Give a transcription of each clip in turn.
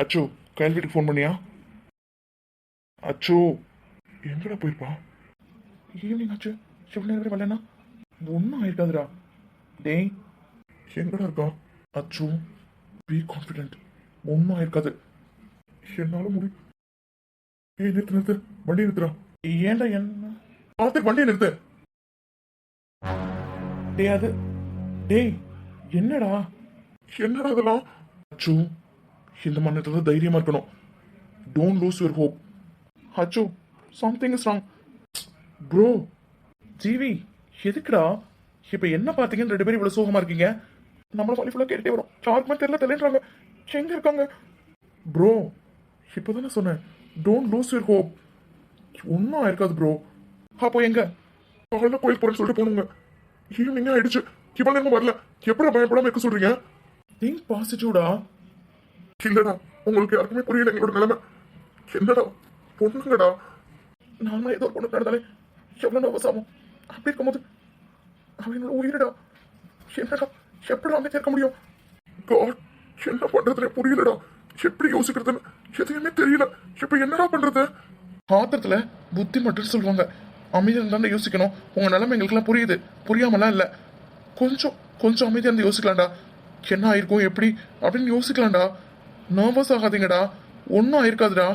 அச்சு கையல் வீட்டுக்கு ஃபோன் பண்ணியா? அச்சு எங்கடா போயிருப்பா? ஈவினிங் ஆச்சு, எவ்வளோ நேரம் வரை வரலன்னா ஒன்றும் ஆயிருக்காதுடா. டேய் எங்கடா இருக்கா? அச்சு பி கான்ஃபிடென்ட், ஒன்றும் ஆயிருக்காது. என்னால முடியும். ஏய் நிறுத்து நிறுத்து, வண்டி நிறுத்துறா. ஏன்டா என்ன பார்த்து வண்டியை நிறுத்து. டேய் அது டேய் என்னடா என்னடா இதெல்லாம்? அச்சு இந்த மன்னத்துல தைரியமா இருக்கணும். Don't lose your hope. அச்சு சம்திங் இஸ் ராங் ப்ரோ. ஜிவி எதுக்குடா இப்ப என்ன பாத்தீங்கன்னு ரெண்டு பேரும் இவ்வளவு சோகமா இருக்கீங்க? நம்மள வழி ஃபுல்லா கேட்டுட்டே வரும். யாருக்குமே தெரியல தெரியன்றாங்க. எங்க இருக்காங்க ப்ரோ? இப்பதானே சொன்னேன் டோன்ட் லூஸ் யுவர் ஹோப். ஒன்னும் ஆயிருக்காது ப்ரோ. அப்போ எங்க காலைல கோயில் போறேன்னு சொல்லிட்டு போனுங்க. ஈவினிங் ஆயிடுச்சு, இவ்வளவு நேரமும் வரல. எப்படி பயப்படாம இருக்க சொல்றீங்க? திங்க் பாசிட்டிவ்டா. இல்லடா உங்களுக்கு யாருக்குமே புரியல எங்களோட நிலைமை. என்னடா பொண்ணுங்கடா, நாம ஏதோ ஒரு பொண்ணு நடந்தாலே எவ்வளவு நர்வஸ் ஆகும். அப்படி இருக்கும்போது அவனோட உயிரிடா. என்னடா எப்படி அமைதியா இருக்க முடியும்? காட் என்ன பண்றதுனே புரியலடா. எப்படி யோசிக்கிறதுன்னு எதுவுமே தெரியல. இப்ப என்னடா பண்றது? ஆத்திரத்துல புத்தி மட்டும் சொல்லுவாங்க. அமைதியா இருந்தா யோசிக்கணும். உங்க நிலைமை எங்களுக்குலாம் புரியுது, புரியாமலாம் இல்ல. கொஞ்சம் கொஞ்சம் அமைதியா இருந்து யோசிக்கலாம்டா. என்ன ஆயிருக்கும் எப்படி அப்படின்னு யோசிக்கலாம்டா. நர்வஸ் ஆகாதீங்கடா, ஒன்னும் ஆயிருக்காதுடா.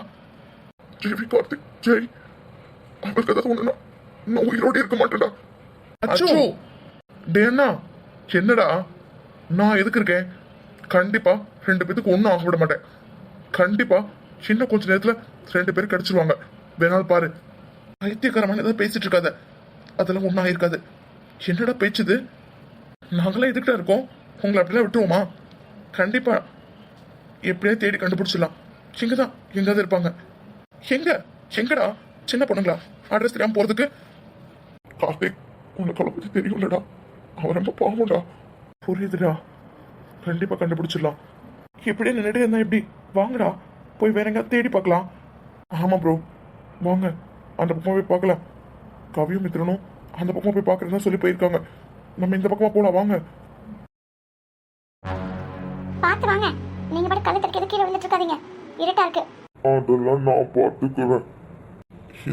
ஜெய் கார்த்திக் ஜெய், அவருக்கு ஏதாவது ஒண்ணுனா நான் உயிரோடு இருக்க மாட்டேன்டா. அச்சோ டே அண்ணா, என்னடா நான் எதுக்கு இருக்கேன்? கண்டிப்பா ரெண்டு பேத்துக்கு ஒன்னும் ஆக விட மாட்டேன். கண்டிப்பா சின்ன கொஞ்ச நேரத்துல ரெண்டு பேரும் கிடைச்சிருவாங்க. வேணாலும் பாரு. பைத்தியக்காரமான ஏதாவது பேசிட்டு இருக்காத, அதெல்லாம் ஒன்னும் ஆயிருக்காது. என்னடா பேச்சுது? நாங்களாம் எதுக்கிட்ட இருக்கோம், உங்களை அப்படிலாம் விட்டுருவோமா? கண்டிப்பா எப்படியா தேடி கண்டுபிடிச்சிடலாம். எங்கதான் எங்காவது இருப்பாங்க. எங்க எங்கடா சின்ன பொண்ணுங்களா அட்ரஸ் தெரியாம போறதுக்கு? கார்த்திக் உனக்கு அவளை பத்தி தெரியும்லடா, அவன் ரொம்ப பாவம்டா. புரியுதுடா, கண்டிப்பா கண்டுபிடிச்சிடலாம். இப்படியே நின்றுட்டே இருந்தா எப்படி? வாங்கடா போய் வேற எங்கேயாவது தேடி பார்க்கலாம். ஆமா ப்ரோ வாங்க, அந்த பக்கமா போய் பார்க்கலாம். கவியும் மித்திரனும் அந்த பக்கமா போய் பார்க்கறதா சொல்லி போயிருக்காங்க. நம்ம இந்த பக்கமா போலாம் வாங்க. பார்த்து வாங்க, நீங்க பாட்டு கல்லு தட்டி கீழே விழுந்துட்டு இருக்காதீங்க, இருட்டா இருக்கு. அதெல்லாம் நான் பார்த்துக்குவேன்.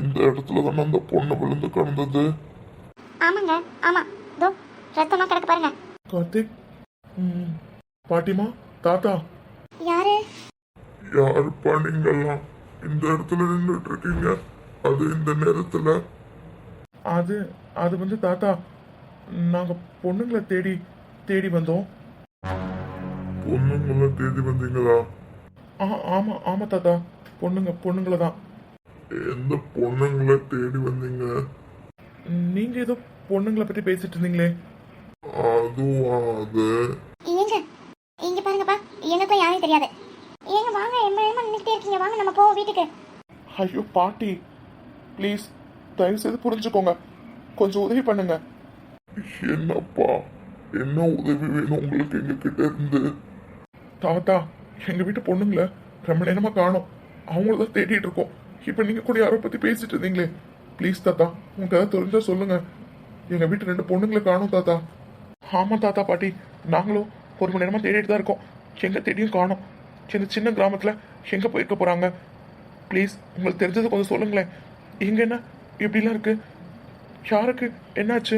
இந்த இடத்துல தானே அந்த பொண்ணு விழுந்து கிடந்தது. ஆமாங்க ஆமா, தோ ரத்தமா கிடக்கு பாருங்க. கார்த்திக், பாட்டிமா, தாத்தா. யாரு? யாருப்பா நீங்கெல்லாம் இந்த இடத்துல நின்றுட்டு இருக்கீங்க? அது இந்த நேரத்துல? அது அது வந்து தாத்தா, நாங்க பொண்ணுங்களை தேடி தேடி வந்தோம். பொண்ணுங்களை தேடி வந்தீங்களா? ஆமா ஆமா தாத்தா, பொண்ணுங்களை தான். எந்த பொண்ணுங்களை தேடி வந்தீங்க? நீங்க ஏதோ பொண்ணுங்களை பத்தி பேசிட்டு இருந்தீங்களே. அதுவா? அது ஏங்க இங்க பாருங்கப்பா, எனக்கும் யாரையும் தெரியாது. ஏங்க வாங்க, எம்மா நின்றுட்டே இருக்கீங்க, வாங்க நம்ம போவோம் வீட்டுக்கு. ஐயோ பாட்டி ப்ளீஸ் தயவு செய்து புரிஞ்சுக்கோங்க, கொஞ்சம் உதவி பண்ணுங்க. என்னப்பா, என்ன உதவி வேணும் உங்களுக்கு எங்க கிட்ட இருந்து? தாத்தா எங்க வீட்டு பொண்ணுங்களை ரொம்ப நேரமா காணோம், அவங்கள தான் தேடிட்டு இருக்கோம். இப்ப நீங்க கூட யாரை பத்தி பேசிட்டு இருந்தீங்களே, ப்ளீஸ் தாத்தா உங்களுக்கு ஏதாவது தெரிஞ்சா சொல்லுங்க. எங்க வீட்டு ரெண்டு பொண்ணுங்களை காணோம் தாத்தா. ஆமா தாத்தா பாட்டி, நாங்களும் ஒரு மணி நேரமா தேடிட்டு தான் இருக்கோம். எங்க தேடியும் காணோம். சின்ன சின்ன கிராமத்துல எங்க போயிருக்க போறாங்க? ப்ளீஸ் உங்களுக்கு தெரிஞ்சது கொஞ்சம் சொல்லுங்களேன். இங்க என்ன இப்படிலாம் இருக்கு? யாருக்கு என்னாச்சு?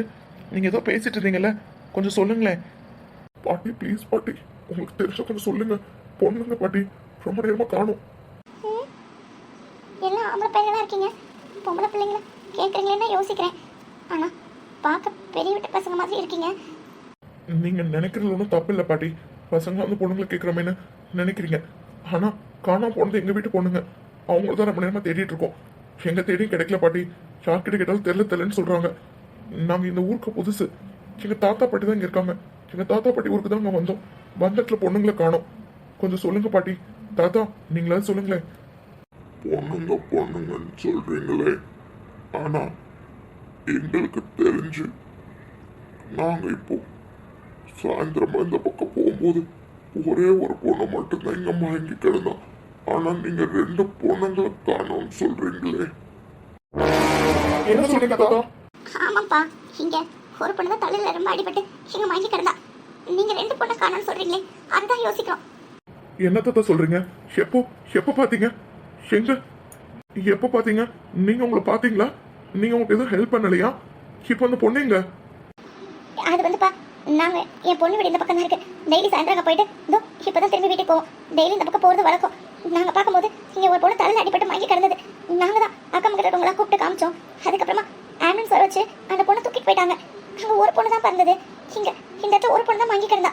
நீங்க ஏதோ பேசிட்டு இருந்தீங்கல்ல, கொஞ்சம் சொல்லுங்களேன். பாட்டி ப்ளீஸ் பாட்டி, உங்களுக்கு தெரிஞ்ச கொஞ்சம் சொல்லுங்க. பொண்ணுங்க பாட்டி ரொம்ப நேரமா காணும். எல்லாம் ஆம்பளை பையங்களா இருக்கீங்க, பொம்பளை பிள்ளைங்கள கேட்குறீங்களேன்னு யோசிக்கிறேன். ஆனா பார்க்க பெரிய வீட்டு பசங்க மாதிரி இருக்கீங்க. நீங்க நினைக்கிறது ஒன்றும் தப்பு இல்லை பாட்டி. பசங்க வந்து பொண்ணுங்களை கேட்குறமேன்னு நினைக்கிறீங்க. ஆனா காணாம போனது எங்க வீட்டு பொண்ணுங்க. அவங்கள தான் ரொம்ப நேரமா தேடிட்டு இருக்கோம். எங்க தேடியும் கிடைக்கல பாட்டி. யார்கிட்ட கேட்டாலும் தெரியலன்னு சொல்றாங்க. நாங்க இந்த ஊருக்கு புதுசு. எங்க தாத்தா பாட்டி தான் இங்க இருக்காங்க. எங்க தாத்தா பாட்டி ஊருக்கு தான் நாங்க வந்தோம். வந்தத்துல பொண்ணுங்களை காணோம். கொஞ்சம் சொல்லுங்க பாட்டி. தாத்தா நீங்களாவது சொல்லுங்களேன். பொண்ணுங்கன்னு சொல்றீங்களே, ஆனா எங்களுக்கு தெரிஞ்சு நாங்க இப்போ சாயந்தரமா இந்த பக்கம் போகும்போது ஒரே ஒரு பொண்ணு மட்டும்தான் இங்க மயங்கி கிடந்தோம். ஆனா நீங்க ரெண்டு பொண்ணுங்களை காணோம்னு சொல்றீங்களே. என்ன சொல்றீங்க தாத்தா? ஆமாப்பா, இங்க ஒரு பொண்ணு தான் தலையில ரொம்ப அடிபட்டு இங்க மயங்கி கிடந்தா. நீங்க ரெண்டு பொண்ணை காணோம்னு சொல்றீங்களே, அதுதான் யோசிக்கிறோம். என்னத்த சொல்றீங்க? எப்போ எப்போ பாத்தீங்க? எங்க எப்போ பாத்தீங்க? நீங்க உங்களை பாத்தீங்களா? நீங்க உங்களுக்கு எதுவும் ஹெல்ப் பண்ணலையா? இப்போ அந்த பொண்ணுங்க அது வந்துப்பா, நாங்கள் என் பொண்ணு வீடு இந்த பக்கம் தான் இருக்கு. டெய்லி சாயந்தரம் அங்கே போயிட்டு இதோ இப்போ தான் திரும்பி வீட்டுக்கு போவோம். டெய்லி இந்த பக்கம் போகிறது வழக்கம். நாங்கள் பார்க்கும்போது இங்கே ஒரு பொண்ணு தலையில் அடிபட்டு மயங்கி கிடந்தது. நாங்கள் தான் அக்கம் பக்கத்தில் இருக்கவங்களாம் கூப்பிட்டு காமிச்சோம். அதுக்கப்புறமா ஆம்புலன்ஸ் வர வச்சு அந்த பொண்ணை தூக்கிட்டு போயிட்டாங்க. அங்கே ஒரு பொண்ணு தான் பிறந்தது. இங்கே இந்த இடத்துல ஒரு பொண்ணு தான் மயங்கி கிடந்தா.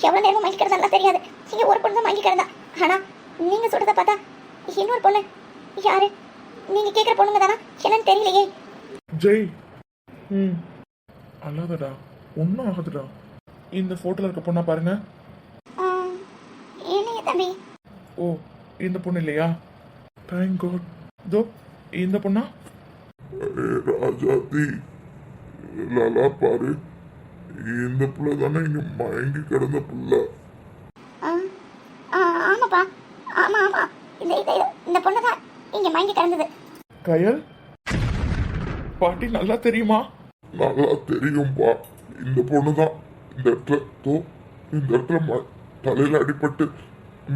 எவ்வளோ நேரமும் மயங்கி கிடந்தாலாம் தெரியாது. இங்கே ஒரு பொண்ணு தான் மயங்கி கிடந்தா. ஆனால் நீங்கள் சொல்கிறத பார்த்தா இன்னொரு பொண்ணு யாரு? நீங்கள் கேட்குற பொண்ணுங்க தானா என்னன்னு தெரியலையே. ஜெய். அல்லாதடா, ஒன்றும் ஆகுதுடா. இந்த போட்டோல இருக்க பொண்ணா பாருங்க. இல்லையே தம்பி. ஓ, இந்த பொண்ணு இல்லையா? Thank God. இதோ இந்த பொண்ணா? ராஜாதி லலா பாரு, இந்த பிள்ளை தானே இங்க மயங்கி கிடந்த பிள்ளை. ஆமாப்பா, ஆமா ஆமா, இந்த பொண்ணு தான் இங்க மயங்கி கிடந்தது. கயல் பாட்டி நல்லா தெரியுமா? நல்லா தெரியும்பா. இந்த பொண்ணு தான் இந்த இடத்துல தலையில அடிபட்டு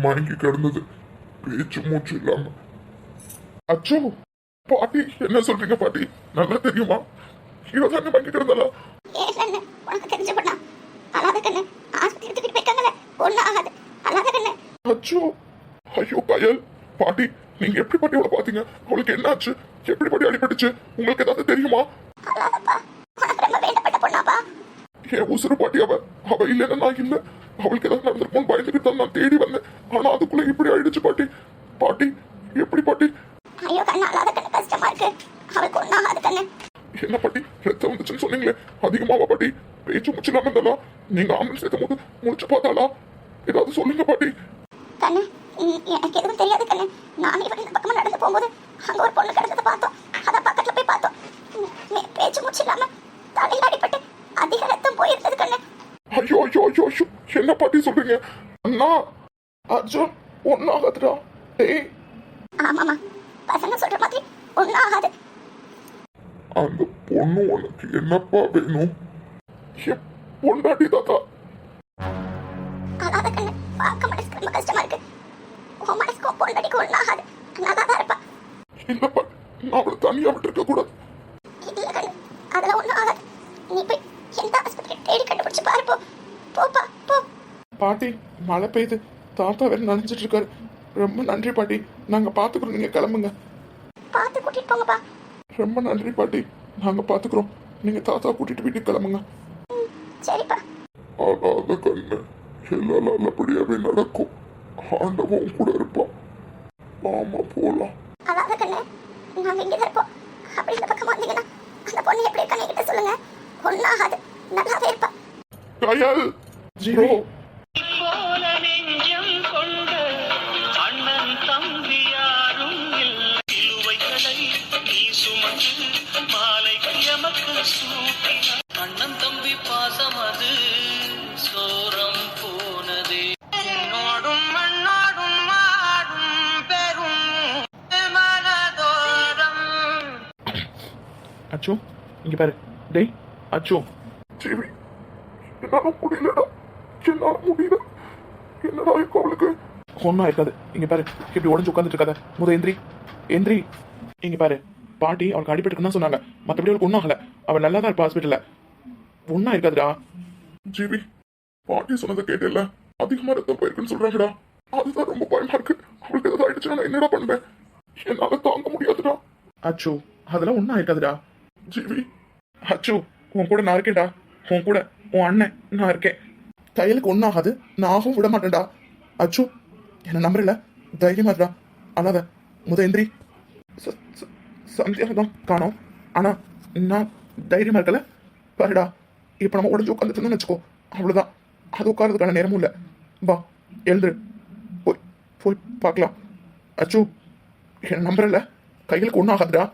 மயங்கி கிடந்தது, பேச்சு மூச்சு இல்லாம. அச்சோ, பாட்டி என்ன சொல்றீங்க பாட்டி? நல்லா தெரியுமா? இவதாங்க மயங்கி கிடந்தாளா? ஏன் உனக்கு தெரிஞ்ச பொண்ணா? அல்லாத கண்ணு ஆஸ்பத்திரி தூக்கிட்டு போயிட்டாங்கல்ல, ஒன்றும் ஆகாது. அல்லாத கண்ணு. அச்சோ, ஐயோ கயல் பாட்டி, நீங்க எப்படி பாட்டி அவளை பாத்தீங்க? அவளுக்கு என்ன ஆச்சு? எப்படி பாட்டி அடிபட்டுச்சு? உங்களுக்கு ஏதாவது தெரியுமா? அல்லாதப்பா, உனக்கு ரொம்ப வேண்டப்பட்ட பொண்ணாப்பா. என் உசுறு பாட்டி அவ இல்லைன்னா நான் இல்லை. அவளுக்கு ஏதாவது நடந்திருக்கும் பயந்துட்டு தான் நான் தேடி வந்தேன். ஆனா அதுக்குள்ள இப்படி ஆயிடுச்சு பாட்டி. பாட்டி எப்படி பாட்டி? ஐயோ கண்ணு, அல்லாத கண்ணு, கஷ்டமா இருக்கு. அவளுக்கு ஒன்றும் ஆகாது கண்ணு. என்ன பாட்டி, ரத்தம் வந்துச்சுன்னு சொன்னீங்களே, அதிகமாவா பாட்டி? பேச்சு முச்சு இல்லாம இருந்தாலா? நீங்க ஆம்புலன்ஸ் சேர்த்த போது முடிச்சு பார்த்தாளா? ஏதாவது சொல்லுங்க பாட்டி. கண்ணு, எனக்கு எதுவும் தெரியாது கண்ணு. நான் இவன் இந்த பக்கமா நடந்து போகும்போது அங்க ஒரு பொண்ணு கிடந்ததை பார்த்தோம். அதான் பக்கத்துல போய் பார்த்தோம். பேச்சு மூச்சு இல்லாம தலையில அடிபட்டு அதிக ரத்தம் போயிருந்தது கண்ணு. ஐயோ ஐயோ ஐயோ ஐயோ, என்ன பாட்டி சொல்றீங்க? அண்ணா அர்ஜுன், ஒன்னும் ஆகாதுடா. டேய். ஆமாமா, பசங்க சொல்ற மாதிரி ஒன்றும் ஆகாது. அந்த பொண்ணு உனக்கு என்னப்பா வேணும்? என் பொண்டாட்டி தாத்தா. அல்லாத கண்ணு, பார்க்க மனசுக்கு ரொம்ப கஷ்டமா இருக்கு. உன் மனசுக்கு உன் பொண்டாட்டிக்கு ஒன்றும் ஆகாது. நல்லா தான் இருப்பா. இல்லப்பா, நான் அவளை தனியா விட்டு இருக்க கூடாது. இல்ல கண்ணு, அதெல்லாம் ஒன்றும் ஆகாது. நீ போய் எந்த ஆஸ்பத்திரி தேடி கண்டுபிடிச்சு பாரு. போப்பா போ. பாட்டி, மழை பெய்யுது. தாத்தா வேற நினைச்சிட்டு இருக்காரு. ரொம்ப நன்றி பாட்டி, நாங்க பாத்துக்கிறோம். நீங்க கிளம்புங்க. பார்த்து கூட்டிட்டு போங்கப்பா. ரொம்ப நன்றி பாட்டி, நாங்க பாத்துக்கிறோம். நீங்க தாத்தா கூட்டிட்டு வீட்டுக்கு கிளம்புங்க. சரிப்பா. ஆகாத கண்ணு, எல்லாம் நல்லபடியாவே நடக்கும். ஆண்டவன் கூட இருப்பான். ஆமா, போலாம். அல்லாத கண்ணு, நாங்க இங்கே தான் இருப்போம். அப்படி இந்த பக்கம் வந்தீங்கன்னா அந்த பொண்ணு எப்படி இருக்கான்னு என்கிட்ட சொல்லுங்க. ஒன்றும் ஆகாது, நல்லாவே இருப்பா. கயல் ஜீரோ. போல நெஞ்சம் கொண்ட அண்ணன் தம்பி யாரும் இல்லை. சிலுவைகளை நீ சுமந்து மாலை எமக்கு சூட்டினார். அண்ணன் தம்பி பாசம் அது சோரம் போனதே. என்னோடும் மண்ணோடும் மாடும் பெரும் மனதோரம். அச்சோ, இங்க பாரு. டேய் அச்சோ. சரி, என்னால முடியலடா, என்னால முடியல. என்னடா இருக்கும் அவளுக்கு? ஒன்றும் இருக்காது. இங்க பாரு, இப்படி உடஞ்சு உட்காந்துட்டு இருக்காத. எந்திரி எந்திரி. இங்க பாரு, பாட்டி அவளுக்கு அடிபட்டுன்னு தான் சொன்னாங்க. மற்றபடி அவளுக்கு ஒன்றும் ஆகல. அவள் நல்லா தான் இருப்பா ஹாஸ்பிட்டல்ல. ஒன்றும் இருக்காதுடா. ஜிவி, பாட்டி சொன்னதை கேட்டல, அதிகமா ரத்தம் போயிருக்குன்னு சொல்றாங்கடா. அதுதான் ரொம்ப பயமா இருக்கு. அவளுக்கு ஏதாவது ஆயிடுச்சுன்னா நான் என்னடா பண்ணுவேன்? என்னால தாங்க முடியாதுடா. அச்சோ, அதெல்லாம் ஒன்றும் ஆயிருக்காதுடா. ஜிவி, அச்சோ, உன் கூட நான் இருக்கேன்டா. உன் கூட உன் அண்ணன் நான் இருக்கேன். கையலுக்கு ஒன்றும் ஆகாது. நான் ஆகவும் விட மாட்டேன்டா. அச்சோ, என்ன நம்புறல? தைரியமா இருடா. அல்லாத எந்திரி. சந்தியாக தான் காணோம். ஆனா நான் தைரியமா இருக்கல. பாருடா, இப்போ நம்ம உடஞ்சு உட்காந்துட்டு வச்சுக்கோ, அவ்வளோதான். அது உட்காரதுக்கான நேரமும் இல்லை. வா, எழுந்துரு. போய் போய் பார்க்கலாம். அச்சோ, என்ன நம்புறல? கைகளுக்கு ஒன்றும் ஆகாதுடா.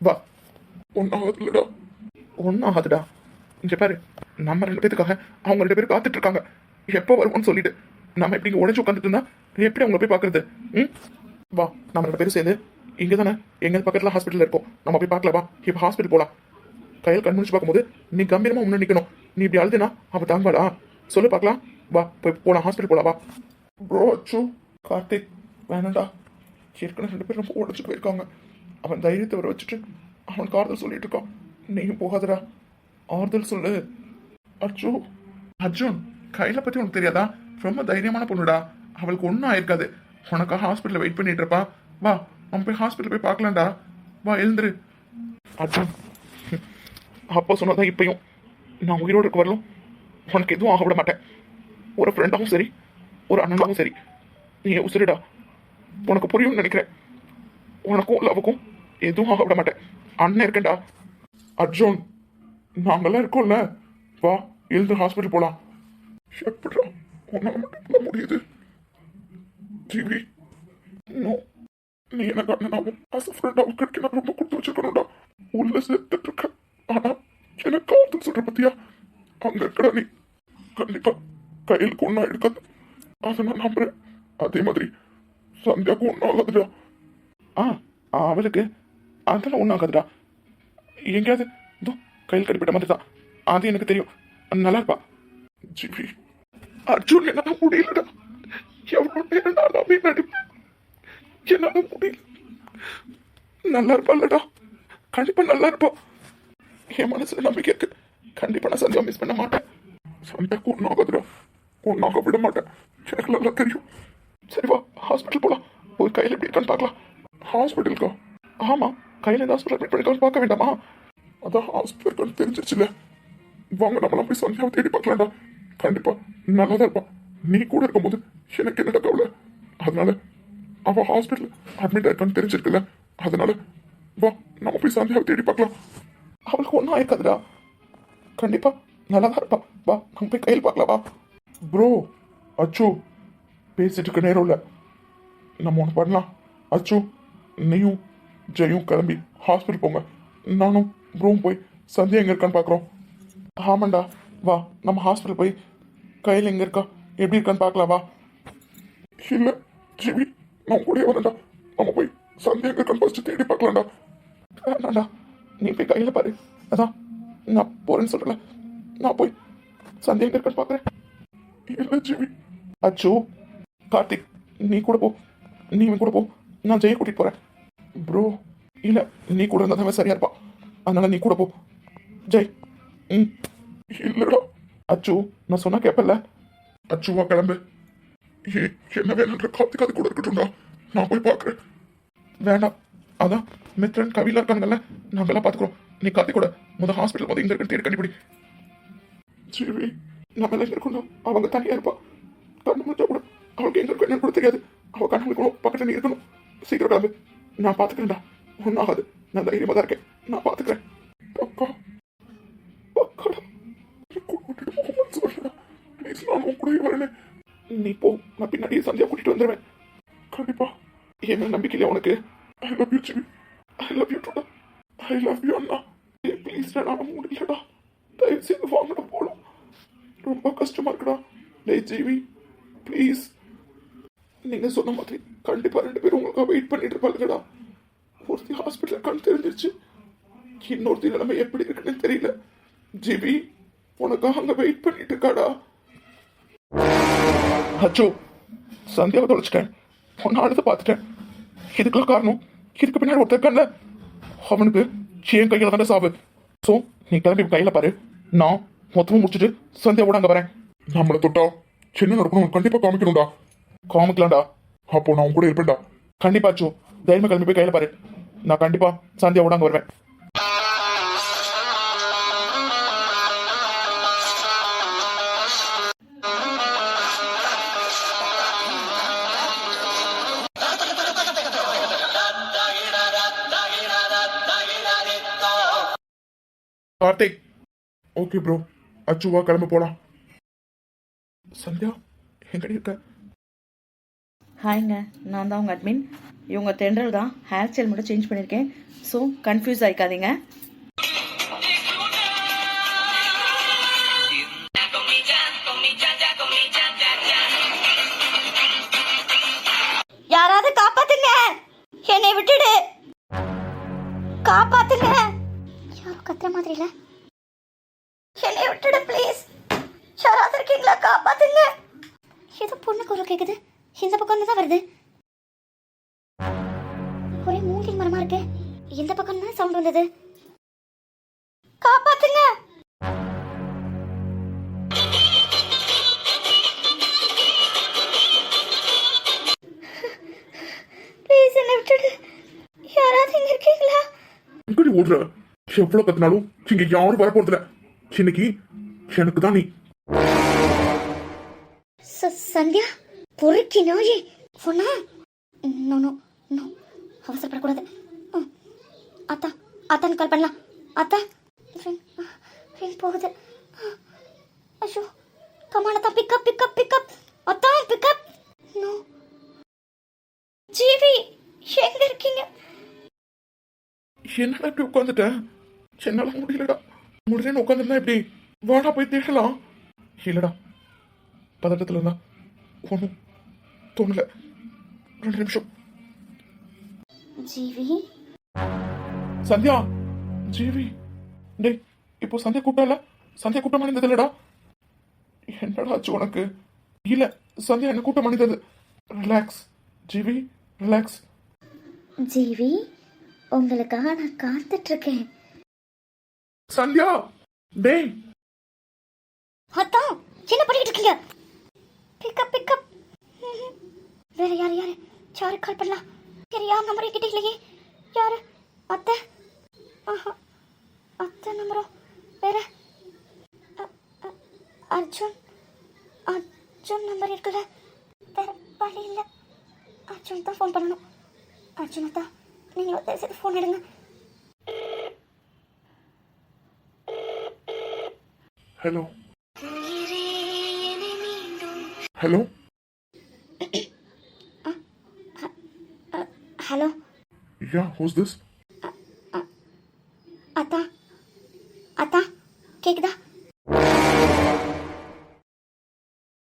வா. ஒன்னும் ஆகாது இல்லடா. ஒன்றும் ஆகாதுடா. இங்க பாரு, நம்ம 2 பேத்துக்காக அவங்க 2 பேரும் காத்துட்டு இருக்காங்க. எப்போ வருவோம்னு சொல்லிட்டு நம்ம எப்படி இங்கே உடஞ்சு உட்காந்துட்டு இருந்தா எப்படி அவங்கள போய் பார்க்கறது? வா, நம்ம 2 பேரும் சேர்ந்து இங்கே தானே எங்க பக்கத்துல ஹாஸ்பிட்டல் இருக்கோம், நம்ம போய் பார்க்கலாம். வா, இப்போ ஹாஸ்பிட்டல் போகலாம். கையில் கண் முடிச்சு பார்க்கும்போது நீ கம்பீரமா முன்னாடி நிற்கணும். நீ இப்படி அழுதுனா அவ தாங்காளா? சொல்லு பார்க்கலாம். வா, போய் போலாம், ஹாஸ்பிட்டல் போலாம். வா. ப்ரோ, அச்சு கார்த்திக் வேணாண்டா, ஏற்கனவே 2 பேரும் ரொம்ப உடச்சு போயிருக்காங்க. அவன் தைரியத்தை வர வச்சுட்டு அவனுக்கு ஆறுதல் சொல்லிட்டு இருக்கான். நீயும் போகாதடா, ஆறுதல் சொல்லு. அர்ஜுன் கையில பத்தி உனக்கு தெரியாதா? ரொம்ப தைரியமான பொண்ணுடா, அவளுக்கு ஒன்றும் ஆயிருக்காது. உனக்காக ஹாஸ்பிட்டலில் வெயிட் பண்ணிட்டு இருப்பா. வா நம்ம போய் ஹாஸ்பிட்டல் போய் பார்க்கலாம்டா. வா எழுந்துரு. அர்ஜுன், அப்பா சொன்னதான் இப்பயும் நான் உயிரோடு இருக்க வரலும் உனக்கு எதுவும் ஆக விட மாட்டேன். ஒரு ஃப்ரெண்டாகவும் சரி, ஒரு அண்ணனாகவும் சரி, நீ உசிரிடா. உனக்கு புரியும்னு நினைக்கிறேன். உனக்கும் லவ்வுக்கும் எதுவும் ஆக விட மாட்டேன். அண்ணன் இருக்கேன்டா. அர்ஜுன், நாங்கெல்லாம் இருக்கோம்ல, வா எழுந்து ஹாஸ்பிட்டல் போலாம். எப்படா உன்னால மட்டும் முடியுது? ஜிவி, நோ, நீ எனக்கு அண்ணனாவும் ஃப்ரெண்டாவும் கிடைக்க நான் ரொம்ப கொடுத்து வச்சிருக்கணும்டா. உள்ள சேர்த்துட்டு இருக்க, ஆனா எனக்கு ஆறுதல் சொல்ற பத்தியா? அங்க இருக்கடா நீ. கண்டிப்பா கையிலுக்கு ஒன்றும் எடுக்காது, அதை நான் நம்புறேன். அதே மாதிரி சந்தியாவுக்கு ஒன்றும் ஆகாதுடா. அவளுக்கு அதெல்லாம் ஒன்றும் ஆகாதுடா. எங்கேயாவது இதோ கையில் கடிப்பட்ட மாதிரி தான், அது எனக்கு தெரியும். நல்லா இருப்பா. ஜிவி, அர்ஜுன் என்னால முடியலடா. எவ்வளோ நேரம் நாளாவே நடிப்பேன், என்னால முடியல. நல்லா இருப்பாள்லடா, கண்டிப்பா நல்லா இருப்பா. என் மனசுல நம்பிக்கை இருக்கு. கண்டிப்பா நான் சந்தியா மிஸ் பண்ண மாட்டேன். சந்தியாவுக்கு ஒன்றும் ஆகாதுடா, ஒன்றாக விட மாட்டேன். எனக்கு நல்லா தெரியும். சரி வா ஹாஸ்பிட்டல் போகலாம். ஒரு கையில் எப்படி இருக்கான்னு பார்க்கலாம். ஹாஸ்பிட்டலுக்கா? ஆமாம், கையில் எந்த ஹாஸ்பிட்டல் அட்மிட் பண்ணிருக்கான்னு பார்க்க வேண்டாமா? அதான் ஹாஸ்பிட்டல் இருக்கான்னு தெரிஞ்சிருச்சுல. வாங்க நம்மளாம் போய் சந்தியாவை தேடி பார்க்கலாம்டா. கண்டிப்பா நல்லா தான் இருப்பான். நீ கூட இருக்கும்போது எனக்கு என்னடா கவலை? அதனால அவள் ஹாஸ்பிட்டல் அட்மிட் ஆயிருக்கான்னு தெரிஞ்சிருக்குல்ல, அதனால வா நம்ம போய் சந்தியாவை தேடி பார்க்கலாம். அவளுக்கு ஒன்றும் ஆயிருக்காதுடா, கண்டிப்பா நல்லா தான் இருப்பா. வா நம்ம போய் கையில் பார்க்கலாம். வா ப்ரோ. அச்சு, பேசிட்டு இருக்க நேரம் இல்லை, நம்ம ஒன்று பண்ணலாம். அச்சு, நீயும் ஜெயும் கிளம்பி ஹாஸ்பிட்டல் போங்க. நானும் ப்ரோவும் போய் சந்தியா எங்கே இருக்கான்னு பார்க்குறோம். ஆமாண்டா, வா நம்ம ஹாஸ்பிட்டல் போய் கையில் எங்கே இருக்கா எப்படி இருக்கான்னு பார்க்கலாம். வா. இல்லை ஜிவி, நான் கூட வரேன்டா. நம்ம போய் சந்தியா எங்கே இருக்கான்னு ஃபஸ்ட்டு தேடி பார்க்கலாம்டா. வேணாண்டா, நீ போய் கையில் பாரு. அதான் நான் போறேன்னு சொல்கிறேன். நான் போய் சந்தியா எங்கே இருக்கான்னு பார்க்குறேன். இல்லை ஜிவி. அச்சோ கார்த்திக், நீ கூட போ. நீ இவன் கூட போ, நான் ஜெய கூட்டிகிட்டு போகிறேன். ப்ரோ இல்லை, நீ கூட இருந்தால் தான் சரியா இருப்பா, அதனால நீ கூட போ. ஜெய். இல்லடா. அச்சு, நான் சொன்னா கேப்பல்ல. அச்சுவா கிளம்பு. என்ன வேணுன்ற கார்த்திக் அது கூட இருக்கட்டும்டா, நான் போய் பார்க்குறேன். வேண்டாம், அதான் மித்ரன் கவிலா இருக்காங்கல்ல, நாங்கெல்லாம் பார்த்துக்குறோம். நீ கார்த்திக் கூட முதல் ஹாஸ்பிட்டல் போது இங்கே இருக்குன்னு தேடி கண்டுபிடி. ஜிவி, நம்ம எல்லாம் இருக்கணும். அவங்க தனியாக இருப்பா. கண்ணு முடிஞ்சா கூட அவளுக்கு எங்க இருக்கும் என்னன்னு கூட தெரியாது. அவள் கண்ணு முடிக்கணும், பக்கத்தில் நீ இருக்கணும். சீக்கிரம் கிளம்பு, நான் பார்த்துக்கிறேன்டா. ஒன்றும் ஆகாது, நான் தைரியமாக தான் இருக்கேன். நான் பார்த்துக்கிறேன். பக்கா பக்காடா, ப்ளீஸ் நான் உன் கூட வரேன். நீ போ, நான் பின்னாடியே சந்தியா கூட்டிட்டு வந்துடுவேன். கண்டிப்பா. என்ன நம்பிக்கையில உனக்கு? I love you GV, I love you டோடா, ஐ லவ் யூ அண்ணா. ப்ளீஸ் நான் முடியலடா, தயவு செய்து வாங்கடா போகலாம். ரொம்ப கஷ்டமா இருக்குடா. டேய் ஜிவி ப்ளீஸ். நீங்க சொன்ன மாதிரி கண்டிப்பா 2 பேரும் உங்களுக்காக வெயிட் பண்ணிட்டு இருப்பாங்கடா. ஒருத்தி ஹாஸ்பிட்டல் இருக்கான்னு தெரிஞ்சிருச்சு, இன்னொருத்தி நிலைமை எப்படி இருக்குன்னு தெரியல. ஜிவி உனக்காக அங்க வெயிட் பண்ணிட்டு இருக்காடா. அச்சோ, சந்தியாவை தொலைச்சிட்டேன், ஒன்னு அழுது பார்த்துட்டேன். இதுக்கெல்லாம் காரணம் இதுக்கு பின்னாடி ஒருத்தர் இருக்கான்ல, அவனுக்கு என் கையில தானே சாவு. ஸோ நீ கிளம்பி கையில பாரு, நான் மொத்தமும் முடிச்சுட்டு சந்தியாவோட அங்க வரேன். நம்மளை தொட்டா சின்ன நடக்கணும், கண்டிப்பா காமிக்கணும்டா. காமிக்கலாம்டா. அப்போ நான் உன் கூட இருப்பேன்டா. கண்டிப்பா அச்சு, தைரியமா கிளம்பி போய் கையில பாரு. நான் கண்டிப்பா சந்தியாவோட அங்க வருவேன். கார்த்திக். ஓகே ப்ரோ, அச்சுவா கிளம்ப போலாம். சந்தியா எங்கடி இருக்க? ஹாய்ங்க, நான் தான் உங்கள் அட்மின். இவங்க தென்றல் தான், ஹேர் ஸ்டைல் மட்டும் சேஞ்ச் பண்ணியிருக்கேன். ஸோ கன்ஃபியூஸ் ஆகிக்காதீங்க. யாராவது காப்பாத்துங்க, என்னை விட்டுடு, காப்பாத்துங்க. யாரோ கத்துற மாதிரி இல்ல, என்னை விட்டுடு ப்ளீஸ். யாராவது இருக்கீங்களா, காப்பாத்துங்க. ஏதோ பொண்ணு குரல் கேக்குது, இந்த பக்கம் தான் வருது. ஒரே மூங்கில் மரமா இருக்கு. இந்த பக்கம் தான் சவுண்ட் வந்தது. காப்பாத்துங்க. ப்ளீஸ் என்ன விட்டுடு. யாராவது இங்க இருக்கீங்களா? இங்கடி ஓடுற? எவ்வளவு கத்தினாலும் இங்க யாரும் வர போறதில்ல. இன்னைக்கு எனக்கு தான் நீ. சந்தியா பொறுக்கி நோயே சொன்னா. நோ நோ நோ, அவசரப்படக்கூடாது. அத்தா அத்தான்னு கால் பண்ணலாம். அத்தா ரிங் போகுது. ஐயோ கமான் அத்தா, பிக்கப் பிக்கப் பிக்கப். அத்தா பிக்கப். நோ ஜீவி எங்க இருக்கீங்க? என்னடா இப்படி உட்காந்துட்ட? என்னால முடியலடா. முடியலன்னு உட்காந்துருந்தா எப்படி? வாடா போய் தேடலாம். இல்லடா, பதட்டத்துல இருந்தா ஒன்றும் தோணல. 2 நிமிஷம். ஜீவி சந்தியா, ஜீவி. டேய், இப்போ சந்தியா கூப்பிட்டால? சந்தியா கூட்டம் அணிந்தது இல்லடா. என்னடா ஆச்சு உனக்கு? இல்ல, சந்தியா என்ன கூட்டம் அணிந்தது. ரிலாக்ஸ் ஜீவி, ரிலாக்ஸ். ஜீவி உங்களுக்காக நான் காத்துட்டு இருக்கேன். சந்தியா, டேய். அத்தா என்ன பண்ணிட்டு இருக்கீங்க? Pick up pick up. வேற யாரு யாரு கால் பண்ணலாம்? வேற யார் நம்பர் கிட்ட இல்லையே. யாரு? அத்தை. ஆஹா, அத்தை நம்பரும் வேற. அர்ஜுன் நம்பர் இருக்குல்ல. வேற வழி இல்லை. அர்ஜுன் தான் ஃபோன் பண்ணணும். அர்ஜுன் அத்தா, நீங்கள் தயவுசெய்து ஃபோன் எடுங்க. Hello hello hello yeah, who's this?